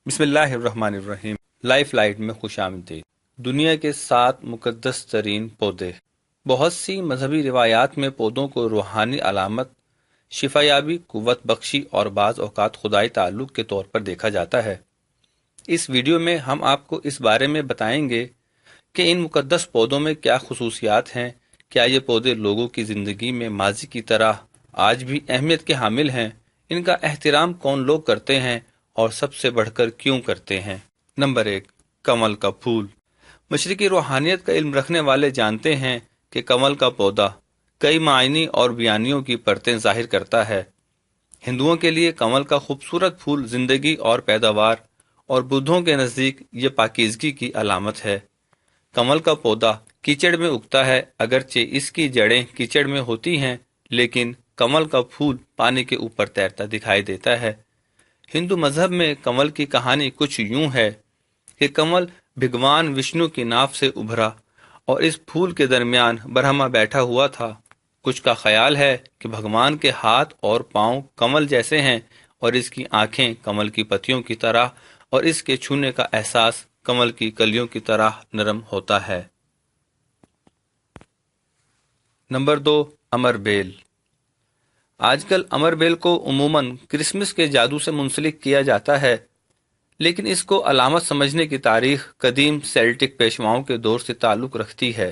بسم اللہ الرحمن الرحیم۔ لائف لائٹ میں خوش آمدید۔ دنیا کے 7 مقدس ترین پودے۔ بہت سی مذہبی روایات میں پودوں کو روحانی علامت، شفا یابی، قوت بخشی اور بعض اوقات خدائی تعلق کے طور پر دیکھا جاتا ہے۔ اس ویڈیو میں ہم آپ کو اس بارے میں بتائیں گے کہ ان مقدس پودوں میں کیا خصوصیات ہیں، کیا یہ پودے لوگوں کی زندگی میں ماضی کی طرح آج بھی اہمیت کے حامل ہیں، ان کا احترام کون لوگ کرتے ہیں اور سب سے بڑھ کر کیوں کرتے ہیں۔ نمبر 1، کمل کا پھول۔ مشرقی روحانیت کا علم رکھنے والے جانتے ہیں کہ کمل کا پودا کئی معنی اور بیانیوں کی پرتیں ظاہر کرتا ہے۔ ہندوؤں کے لیے کمل کا خوبصورت پھول زندگی اور پیداوار، اور بدھوں کے نزدیک یہ پاکیزگی کی علامت ہے۔ کمل کا پودا کیچڑ میں اگتا ہے، اگرچہ اس کی جڑیں کیچڑ میں ہوتی ہیں، لیکن کمل کا پھول پانی کے اوپر تیرتا دکھائی دیتا ہے۔ ہندو مذہب میں کمل کی کہانی کچھ یوں ہے کہ کمل بھگوان وشنو کی ناف سے ابھرا اور اس پھول کے درمیان برہما بیٹھا ہوا تھا۔ کچھ کا خیال ہے کہ بھگوان کے ہاتھ اور پاؤں کمل جیسے ہیں اور اس کی آنکھیں کمل کی پتیوں کی طرح، اور اس کے چھونے کا احساس کمل کی کلیوں کی طرح نرم ہوتا ہے۔ نمبر 2، امر بیل۔ آج کل امر بیل کو عموماً کرسمس کے جادو سے منسلک کیا جاتا ہے، لیکن اس کو علامت سمجھنے کی تاریخ قدیم سیلٹک پیشواؤں کے دور سے تعلق رکھتی ہے۔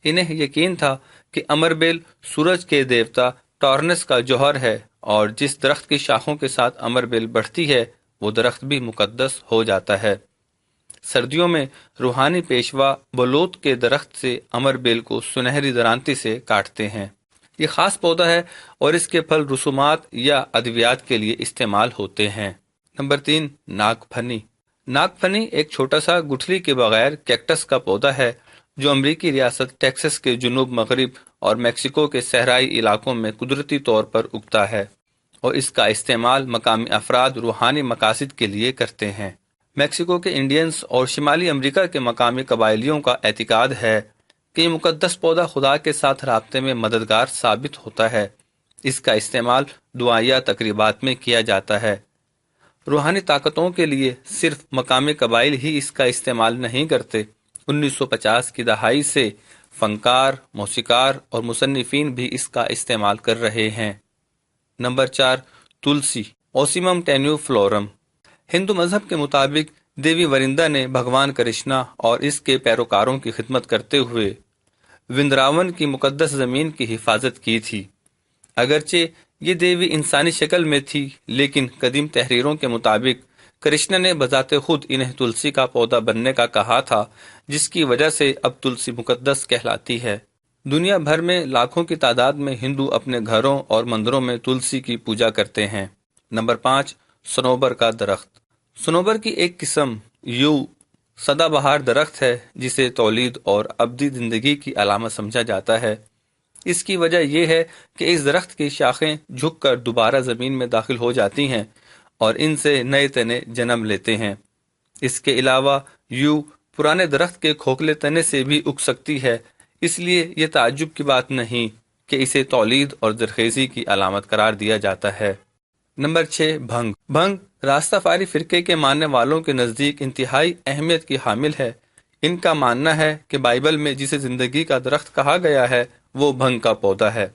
انہیں یقین تھا کہ امر بیل سورج کے دیوتا ٹورنس کا جوہر ہے، اور جس درخت کی شاخوں کے ساتھ امر بیل بڑھتی ہے وہ درخت بھی مقدس ہو جاتا ہے۔ سردیوں میں روحانی پیشوا بلوت کے درخت سے امر بیل کو سنہری درانتی سے کاٹتے ہیں۔ یہ خاص پودا ہے اور اس کے پھل رسومات یا ادویات کے لیے استعمال ہوتے ہیں۔ نمبر 3، ناگ پھنی۔ ناگ پھنی ایک چھوٹا سا گٹھلی کے بغیر کیکٹس کا پودا ہے جو امریکی ریاست ٹیکساس کے جنوب مغرب اور میکسیکو کے صحرائی علاقوں میں قدرتی طور پر اگتا ہے، اور اس کا استعمال مقامی افراد روحانی مقاصد کے لیے کرتے ہیں۔ میکسیکو کے انڈینز اور شمالی امریکہ کے مقامی قبائلیوں کا اعتقاد ہے کہ یہ مقدس پودا خدا کے ساتھ رابطے میں مددگار ثابت ہوتا ہے۔ اس کا استعمال دعائیہ تقریبات میں کیا جاتا ہے۔ روحانی طاقتوں کے لیے صرف مقامی قبائل ہی اس کا استعمال نہیں کرتے۔ 1950 کی دہائی سے فنکار، موسیقار اور مصنفین بھی اس کا استعمال کر رہے ہیں۔ نمبر 4، تلسی، اوسیمم ٹینیوفلورم۔ ہندو مذہب کے مطابق دیوی ورندا نے بھگوان کرشنا اور اس کے پیروکاروں کی خدمت کرتے ہوئے وندراون کی مقدس زمین کی حفاظت کی تھی۔ اگرچہ یہ دیوی انسانی شکل میں تھی، لیکن قدیم تحریروں کے مطابق کرشنا نے بذات خود انہیں تلسی کا پودا بننے کا کہا تھا، جس کی وجہ سے اب تلسی مقدس کہلاتی ہے۔ دنیا بھر میں لاکھوں کی تعداد میں ہندو اپنے گھروں اور مندروں میں تلسی کی پوجا کرتے ہیں۔ نمبر 5، سنوبر کا درخت۔ سنوبر کی ایک قسم سدا بہار درخت ہے جسے تولید اور ابدی زندگی کی علامت سمجھا جاتا ہے۔ اس کی وجہ یہ ہے کہ اس درخت کی شاخیں جھک کر دوبارہ زمین میں داخل ہو جاتی ہیں اور ان سے نئے تنے جنم لیتے ہیں۔ اس کے علاوہ پرانے درخت کے کھوکھلے تنے سے بھی اگ سکتی ہے، اس لیے یہ تعجب کی بات نہیں کہ اسے تولید اور زرخیزی کی علامت قرار دیا جاتا ہے۔ نمبر 6، بھنگ۔ بھنگ راستہ فاری فرقے کے ماننے والوں کے نزدیک انتہائی اہمیت کی حامل ہے۔ ان کا ماننا ہے کہ بائبل میں جسے زندگی کا درخت کہا گیا ہے وہ بھنگ کا پودا ہے،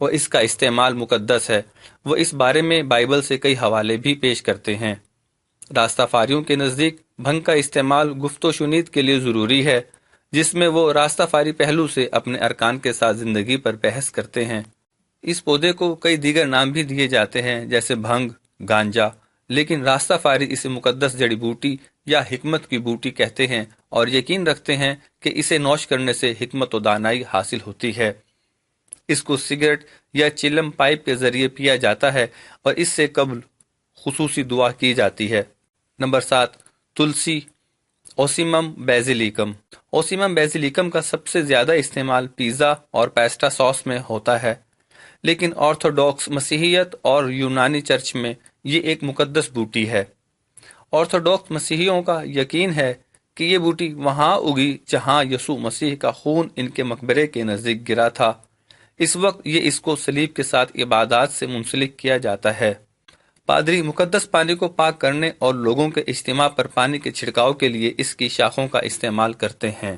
اور اس کا استعمال مقدس ہے۔ وہ اس بارے میں بائبل سے کئی حوالے بھی پیش کرتے ہیں۔ راستہ فاریوں کے نزدیک بھنگ کا استعمال گفت و شنید کے لیے ضروری ہے، جس میں وہ راستہ فاری پہلو سے اپنے ارکان کے ساتھ زندگی پر بحث کرتے ہیں۔ اس پودے کو کئی دیگر نام بھی دیے جاتے ہیں جیسے بھنگ، گانجا، لیکن راستہ فاری اسے مقدس جڑی بوٹی یا حکمت کی بوٹی کہتے ہیں اور یقین رکھتے ہیں کہ اسے نوش کرنے سے حکمت و دانائی حاصل ہوتی ہے۔ اس کو سگریٹ یا چلم پائپ کے ذریعے پیا جاتا ہے اور اس سے قبل خصوصی دعا کی جاتی ہے۔ نمبر 7، تلسی، اوسیمم بیزیلیکم۔ اوسیمم بیزیلیکم کا سب سے زیادہ استعمال پیزا اور پاستا ساس میں ہوتا ہے، لیکن آرتھوڈاکس مسیحیت اور یونانی چرچ میں یہ ایک مقدس بوٹی ہے۔ آرتھوڈاکس مسیحیوں کا یقین ہے کہ یہ بوٹی وہاں اگی جہاں یسوع مسیح کا خون ان کے مقبرے کے نزدیک گرا تھا۔ اس وقت یہ اس کو صلیب کے ساتھ عبادات سے منسلک کیا جاتا ہے۔ پادری مقدس پانی کو پاک کرنے اور لوگوں کے اجتماع پر پانی کے چھڑکاؤ کے لیے اس کی شاخوں کا استعمال کرتے ہیں۔